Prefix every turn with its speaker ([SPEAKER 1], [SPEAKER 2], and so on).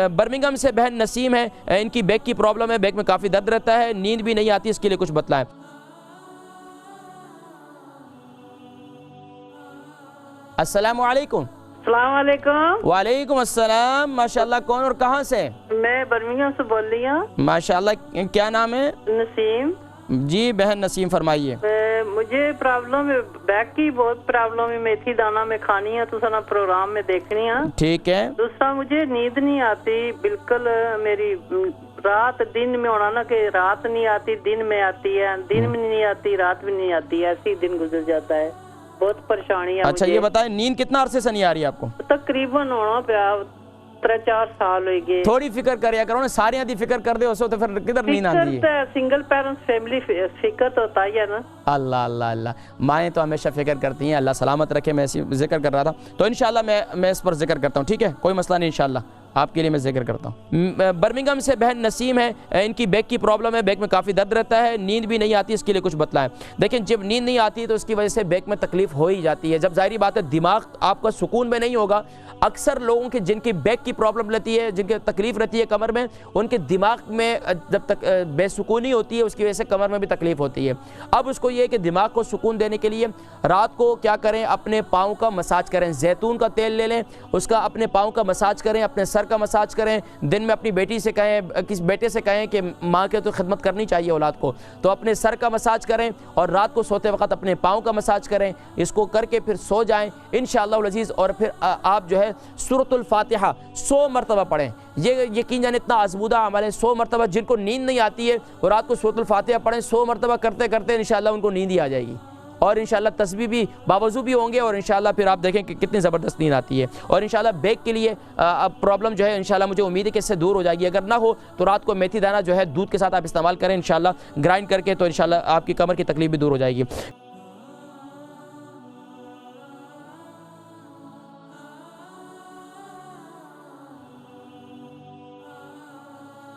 [SPEAKER 1] Birmingham से बहन नसीम है, इनकी बैक की प्रॉब्लम है, बैक में काफ़ी दर्द रहता है, नींद भी नहीं आती, इसके लिए कुछ बतलाएं। अस्सलामु अलैकुम।
[SPEAKER 2] अस्सलाम वालेकुम।
[SPEAKER 1] वालेकुम अस्सलाम। माशाल्लाह, कौन और कहाँ से?
[SPEAKER 2] मैं बर्मिंघम से बोल रही हूँ।
[SPEAKER 1] माशाल्लाह, क्या नाम है?
[SPEAKER 2] नसीम।
[SPEAKER 1] जी बहन नसीम, फरमाइए।
[SPEAKER 2] मुझे प्रॉब्लम है, बैक की बहुत प्रॉब्लम है, मेथी दाना में खानी है तो सारा प्रोग्राम में देखनी है।
[SPEAKER 1] ठीक है।
[SPEAKER 2] दूसरा, मुझे नींद नहीं आती बिल्कुल, मेरी रात दिन में होना ना कि रात नहीं आती, दिन में आती है, दिन में नहीं आती, रात में नहीं आती, ऐसे ही दिन गुजर जाता है, बहुत परेशानी है।
[SPEAKER 1] अच्छा ये बताएं, नींद कितना अरसे से नहीं आ रही है आपको?
[SPEAKER 2] तकरीबन होना पे 3-4 साल हो गए।
[SPEAKER 1] थोड़ी फिक्र करिया करो ना, सारी आदि फिक्र कर दे उसो तो फिर किधर नींद आती है?
[SPEAKER 2] सिंगल पेरेंट्स फैमिली फिक्र तो होता ही है ना।
[SPEAKER 1] अल्लाह अल्लाह अल्लाह, माएँ तो हमेशा फिक्र करती हैं, अल्लाह सलामत रखे। मैं जिक्र कर रहा था तो इंशाल्लाह मैं इस पर जिक्र करता हूँ, ठीक है, कोई मसला नहीं, इंशाल्लाह आपके लिए मैं जिक्र करता हूँ। बर्मिंघम से बहन नसीम है, इनकी बैक की प्रॉब्लम है, बैक में काफ़ी दर्द रहता है, नींद भी नहीं आती, इसके लिए कुछ बतलाएं। देखें, जब नींद नहीं आती तो उसकी वजह से बैक में तकलीफ हो ही जाती है। जब जाहिर बात है दिमाग आपका सुकून में नहीं होगा, अक्सर लोगों के जिनकी बैक की प्रॉब्लम रहती है, जिनकी तकलीफ रहती है कमर में, उनके दिमाग में जब तक बेसुकूनी होती है उसकी वजह से कमर में भी तकलीफ होती है। अब उसको ये है कि दिमाग को सुकून देने के लिए रात को क्या करें, अपने पाँव का मसाज करें, जैतून का तेल ले लें, उसका अपने पाँव का मसाज करें, अपने सर का मसाज करें। दिन में अपनी बेटी से कहें, किस बेटे से कहें कि माँ के तो खिदमत करनी चाहिए औलाद को, तो अपने सर का मसाज करें और रात को सोते वक्त अपने पाँव का मसाज करें। इसको करके फिर सो जाएं इंशाअल्लाह अज़ीज़। और फिर आप जो है सूरतुल फातिहा 100 मरतबा पढ़ें। ये यकीन जाने इतना आज़मूदा अमल है, 100 मरतबा। जिनको नींद नहीं आती है और रात को सूरतुल फातिहा पढ़ें, 100 मरतबा करते करते इंशाअल्लाह उनको नींद ही आ जाएगी और इंशाअल्लाह तस्बीह भी बावजू भी होंगे और इंशाअल्लाह फिर आप देखें कि कितनी ज़बरदस्त नींद आती है। और इंशाअल्लाह बैक के लिए प्रॉब्लम जो है इंशाअल्लाह मुझे उम्मीद है कि इससे दूर हो जाएगी। अगर ना हो तो रात को मेथी दाना जो है दूध के साथ आप इस्तेमाल करें इंशाअल्लाह, ग्राइंड करके, तो इंशाअल्लाह आपकी कमर की तकलीफ भी दूर हो जाएगी।